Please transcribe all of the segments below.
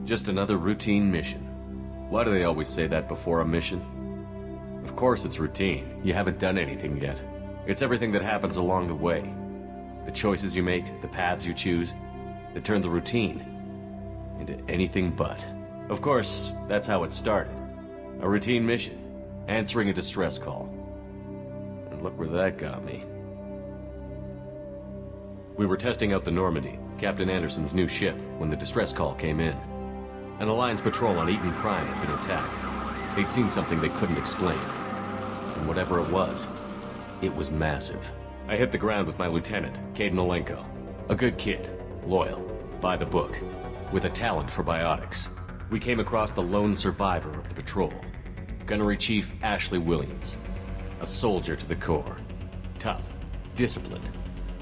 Just another routine mission. Why do they always say that before a mission? Of course it's routine. You haven't done anything yet. It's everything that happens along the way. The choices you make, the paths you choose, that turn the routine into anything but. Of course, that's how it started. A routine mission, answering a distress call. And look where that got me. We were testing out the Normandy, Captain Anderson's new ship, when the distress call came in. An Alliance patrol on Eden Prime had been attacked. They'd seen something they couldn't explain. And whatever it was massive. I hit the ground with my lieutenant, Caden Olenko. A good kid, loyal, by the book, with a talent for biotics. We came across the lone survivor of the patrol, Gunnery Chief Ashley Williams. A soldier to the core. Tough, disciplined,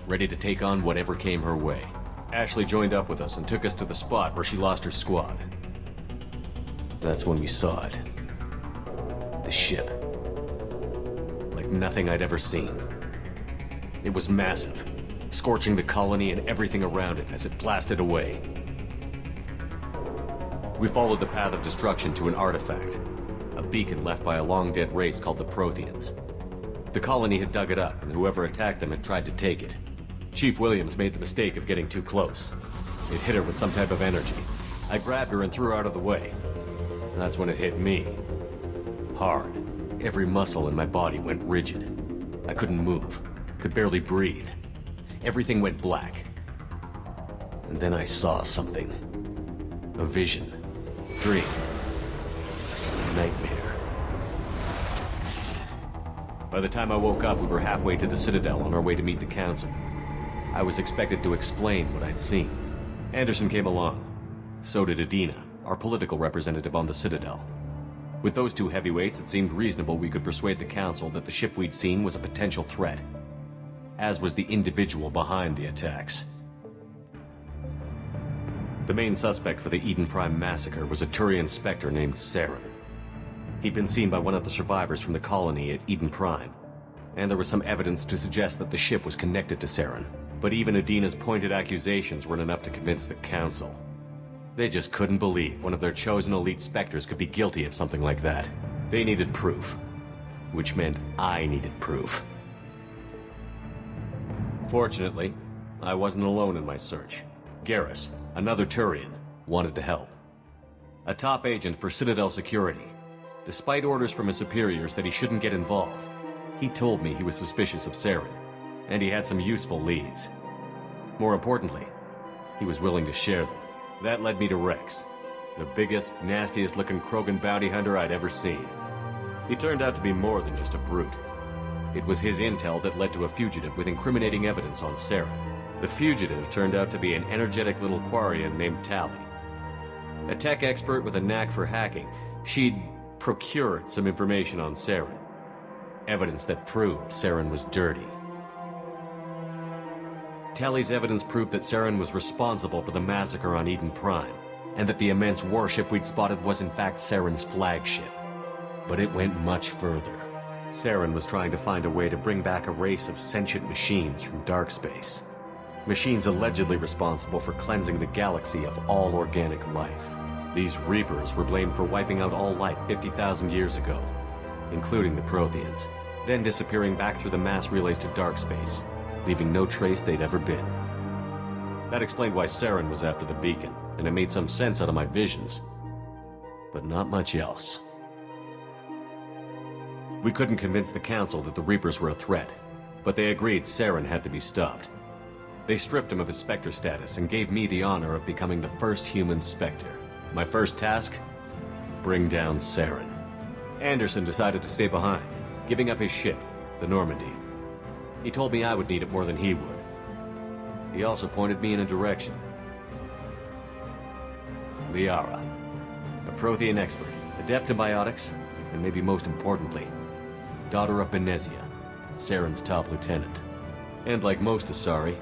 ready to take on whatever came her way. Ashley joined up with us and took us to the spot where she lost her squad. That's when we saw it. The ship. Like nothing I'd ever seen. It was massive, scorching the colony and everything around it as it blasted away. We followed the path of destruction to an artifact, a beacon left by a long-dead race called the Protheans. The colony had dug it up, and whoever attacked them had tried to take it. Chief Williams made the mistake of getting too close. It hit her with some type of energy. I grabbed her and threw her out of the way. And that's when it hit me. Hard. Every muscle in my body went rigid. I couldn't move. Could barely breathe. Everything went black. And then I saw something. A vision. Dream. Nightmare. By the time I woke up, we were halfway to the Citadel on our way to meet the Council. I was expected to explain what I'd seen. Anderson came along. So did Adina, our political representative on the Citadel. With those two heavyweights, it seemed reasonable we could persuade the Council that the ship we'd seen was a potential threat, as was the individual behind the attacks. The main suspect for the Eden Prime massacre was a Turian Spectre named Saren. He'd been seen by one of the survivors from the colony at Eden Prime, and there was some evidence to suggest that the ship was connected to Saren. But even Adina's pointed accusations weren't enough to convince the Council. They just couldn't believe one of their chosen elite Spectres could be guilty of something like that. They needed proof, which meant I needed proof. Fortunately, I wasn't alone in my search. Garrus, another Turian, wanted to help. A top agent for Citadel Security. Despite orders from his superiors that he shouldn't get involved, he told me he was suspicious of Saren, and he had some useful leads. More importantly, he was willing to share them. That led me to Rex, the biggest, nastiest-looking Krogan bounty hunter I'd ever seen. He turned out to be more than just a brute. It was his intel that led to a fugitive with incriminating evidence on Saren. The fugitive turned out to be an energetic little Quarian named Tally. A tech expert with a knack for hacking, she'd procured some information on Saren. Evidence that proved Saren was dirty. Tally's evidence proved that Saren was responsible for the massacre on Eden Prime, and that the immense warship we'd spotted was in fact Saren's flagship. But it went much further. Saren was trying to find a way to bring back a race of sentient machines from dark space. Machines allegedly responsible for cleansing the galaxy of all organic life. These Reapers were blamed for wiping out all life 50,000 years ago, including the Protheans, then disappearing back through the mass relays to dark space, leaving no trace they'd ever been. That explained why Saren was after the beacon, and it made some sense out of my visions. But not much else. We couldn't convince the Council that the Reapers were a threat, but they agreed Saren had to be stopped. They stripped him of his Spectre status and gave me the honor of becoming the first human Spectre. My first task? Bring down Saren. Anderson decided to stay behind, giving up his ship, the Normandy. He told me I would need it more than he would. He also pointed me in a direction. Liara, a Prothean expert, adept in biotics, and maybe most importantly, daughter of Benezia, Saren's top lieutenant. And like most Asari,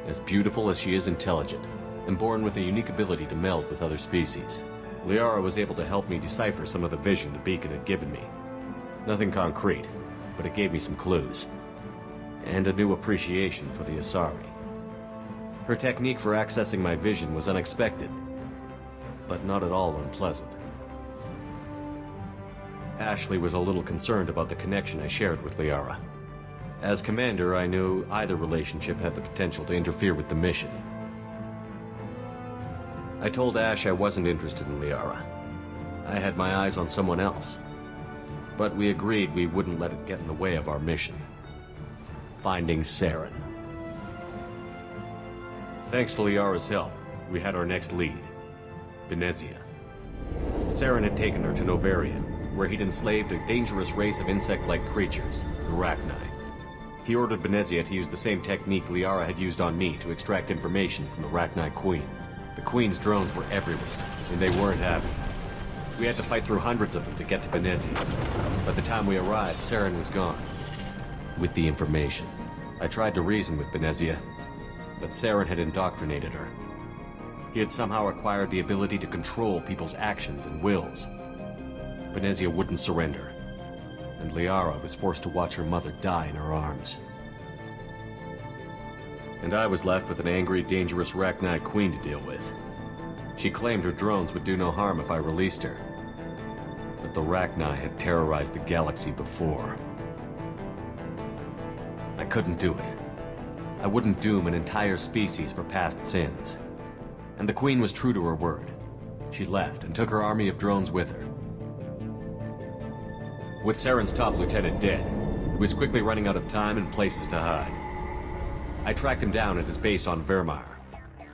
as beautiful as she is intelligent, and born with a unique ability to meld with other species. Liara was able to help me decipher some of the vision the beacon had given me. Nothing concrete, but it gave me some clues. And a new appreciation for the Asari. Her technique for accessing my vision was unexpected, but not at all unpleasant. Ashley was a little concerned about the connection I shared with Liara. As commander, I knew either relationship had the potential to interfere with the mission. I told Ash I wasn't interested in Liara. I had my eyes on someone else. But we agreed we wouldn't let it get in the way of our mission. Finding Saren. Thanks to Liara's help, we had our next lead. Benezia. Saren had taken her to Novaria, where he'd enslaved a dangerous race of insect-like creatures, the Rachni. He ordered Benezia to use the same technique Liara had used on me to extract information from the Rachni Queen. The Queen's drones were everywhere, and they weren't happy. We had to fight through hundreds of them to get to Benezia. By the time we arrived, Saren was gone. With the information. I tried to reason with Benezia, but Saren had indoctrinated her. He had somehow acquired the ability to control people's actions and wills. Benezia wouldn't surrender, and Liara was forced to watch her mother die in her arms. And I was left with an angry, dangerous Rachni Queen to deal with. She claimed her drones would do no harm if I released her. But the Rachni had terrorized the galaxy before. I couldn't do it. I wouldn't doom an entire species for past sins. And the Queen was true to her word. She left and took her army of drones with her. With Saren's top lieutenant dead, he was quickly running out of time and places to hide. I tracked him down at his base on Vermeer,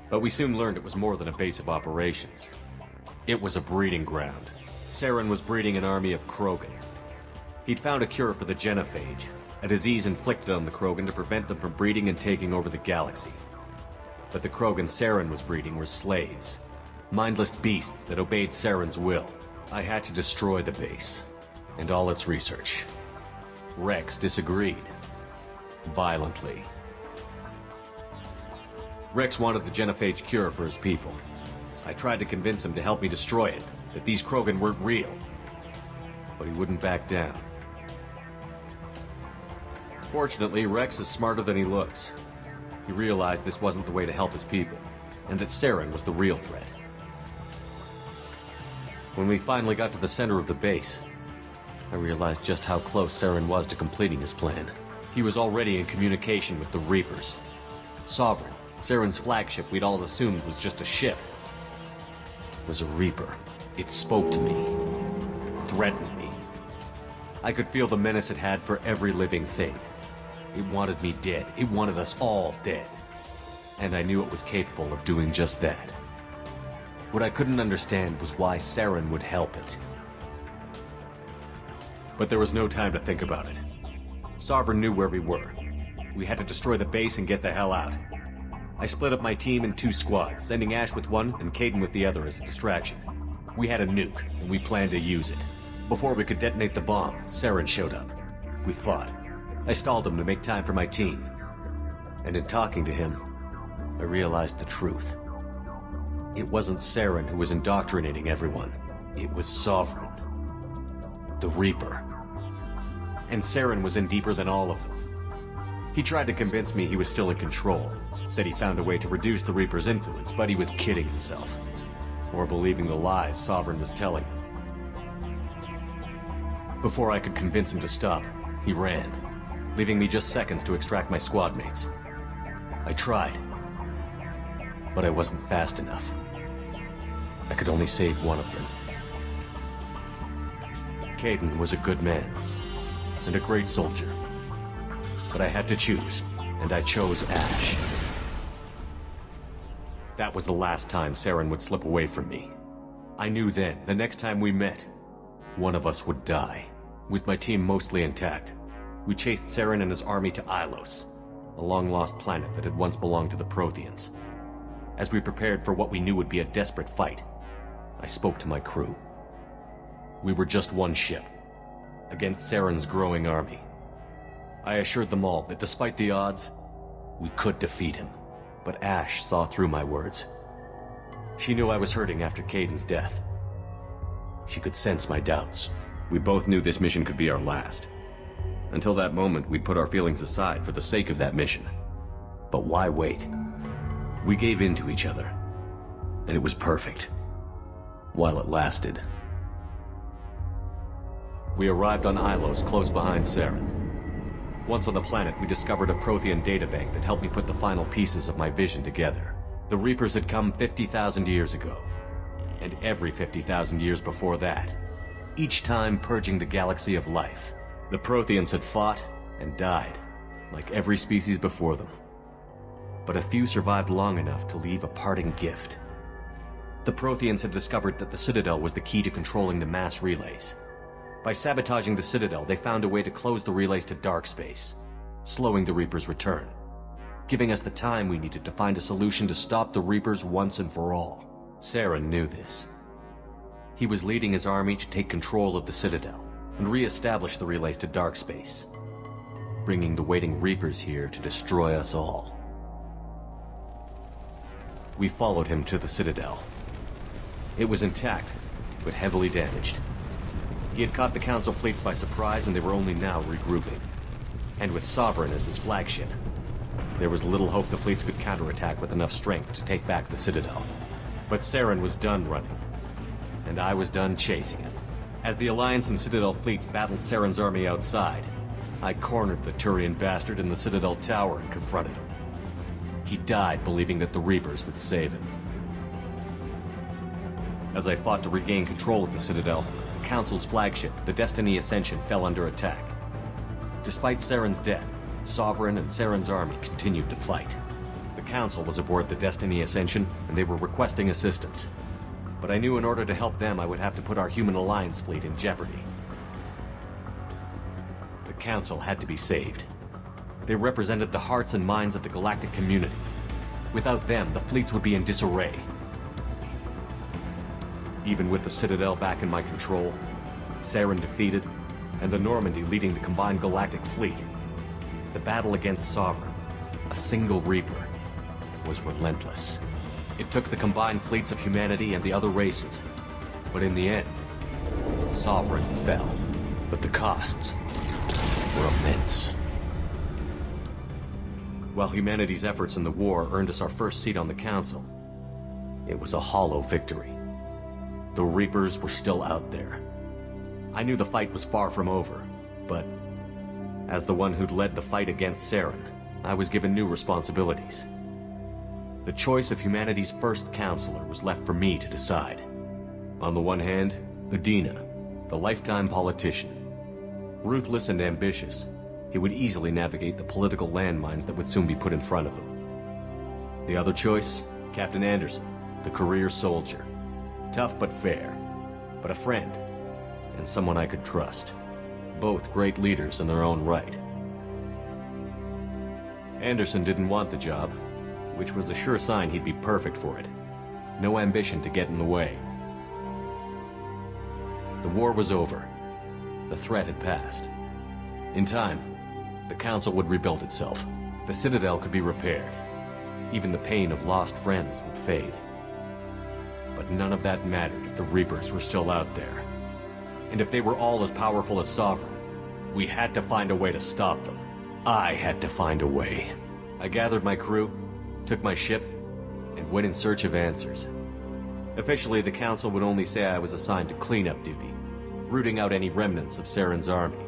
but we soon learned it was more than a base of operations. It was a breeding ground. Saren was breeding an army of Krogan. He'd found a cure for the genophage, a disease inflicted on the Krogan to prevent them from breeding and taking over the galaxy. But the Krogan Saren was breeding were slaves, mindless beasts that obeyed Saren's will. I had to destroy the base, and all its research. Rex disagreed. Violently. Rex wanted the genophage cure for his people. I tried to convince him to help me destroy it, that these Krogan weren't real. But he wouldn't back down. Fortunately, Rex is smarter than he looks. He realized this wasn't the way to help his people, and that Saren was the real threat. When we finally got to the center of the base, I realized just how close Saren was to completing his plan. He was already in communication with the Reapers. Sovereign, Saren's flagship we'd all assumed was just a ship, was a Reaper. It spoke to me, threatened me. I could feel the menace it had for every living thing. It wanted me dead. It wanted us all dead. And I knew it was capable of doing just that. What I couldn't understand was why Saren would help it. But there was no time to think about it. Sovereign knew where we were. We had to destroy the base and get the hell out. I split up my team in 2 squads, sending Ash with one and Kaidan with the other as a distraction. We had a nuke, and we planned to use it. Before we could detonate the bomb, Saren showed up. We fought. I stalled him to make time for my team. And in talking to him, I realized the truth. It wasn't Saren who was indoctrinating everyone. It was Sovereign. The Reaper. And Saren was in deeper than all of them. He tried to convince me he was still in control. Said he found a way to reduce the Reaper's influence, but he was kidding himself. Or believing the lies Sovereign was telling him. Before I could convince him to stop, he ran, leaving me just seconds to extract my squad mates. I tried, but I wasn't fast enough. I could only save one of them. Kaidan was a good man, and a great soldier. But I had to choose, and I chose Ash. That was the last time Saren would slip away from me. I knew then, the next time we met, one of us would die. With my team mostly intact, we chased Saren and his army to Ilos, a long-lost planet that had once belonged to the Protheans. As we prepared for what we knew would be a desperate fight, I spoke to my crew. We were just one ship, against Saren's growing army. I assured them all that despite the odds, we could defeat him. But Ash saw through my words. She knew I was hurting after Kaidan's death. She could sense my doubts. We both knew this mission could be our last. Until that moment, we'd put our feelings aside for the sake of that mission. But why wait? We gave in to each other, and it was perfect. while it lasted. We arrived on Ilos, close behind Saren. Once on the planet, we discovered a Prothean databank that helped me put the final pieces of my vision together. The Reapers had come 50,000 years ago, and every 50,000 years before that, each time purging the galaxy of life. The Protheans had fought and died, like every species before them. But a few survived long enough to leave a parting gift. The Protheans had discovered that the Citadel was the key to controlling the mass relays. By sabotaging the Citadel, they found a way to close the relays to dark space, slowing the Reapers' return, giving us the time we needed to find a solution to stop the Reapers once and for all. Saren knew this. He was leading his army to take control of the Citadel and re-establish the relays to dark space, bringing the waiting Reapers here to destroy us all. We followed him to the Citadel. It was intact, but heavily damaged. He had caught the Council fleets by surprise, and they were only now regrouping. And with Sovereign as his flagship, there was little hope the fleets could counterattack with enough strength to take back the Citadel. But Saren was done running, and I was done chasing him. As the Alliance and Citadel fleets battled Saren's army outside, I cornered the Turian bastard in the Citadel tower and confronted him. He died believing that the Reapers would save him. As I fought to regain control of the Citadel, the Council's flagship, the Destiny Ascension, fell under attack. Despite Saren's death, Sovereign and Saren's army continued to fight. The Council was aboard the Destiny Ascension, and they were requesting assistance. But I knew in order to help them, I would have to put our human Alliance fleet in jeopardy. The Council had to be saved. They represented the hearts and minds of the galactic community. Without them, the fleets would be in disarray. Even with the Citadel back in my control, Saren defeated, and the Normandy leading the combined galactic fleet, the battle against Sovereign, a single Reaper, was relentless. It took the combined fleets of humanity and the other races, but in the end, Sovereign fell. But the costs were immense. While humanity's efforts in the war earned us our first seat on the Council, it was a hollow victory. The Reapers were still out there. I knew the fight was far from over, but as the one who'd led the fight against Saren, I was given new responsibilities. The choice of humanity's first counselor was left for me to decide. On the one hand, Udina, the lifetime politician. Ruthless and ambitious, he would easily navigate the political landmines that would soon be put in front of him. The other choice, Captain Anderson, the career soldier. Tough but fair, but a friend, and someone I could trust. Both great leaders in their own right. Anderson didn't want the job, which was a sure sign he'd be perfect for it. No ambition to get in the way. The war was over. The threat had passed. In time, the Council would rebuild itself. The Citadel could be repaired. Even the pain of lost friends would fade. But none of that mattered if the Reapers were still out there. And if they were all as powerful as Sovereign, we had to find a way to stop them. I had to find a way. I gathered my crew, took my ship, and went in search of answers. Officially, the Council would only say I was assigned to cleanup duty, rooting out any remnants of Saren's army.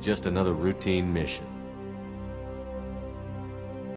Just another routine mission.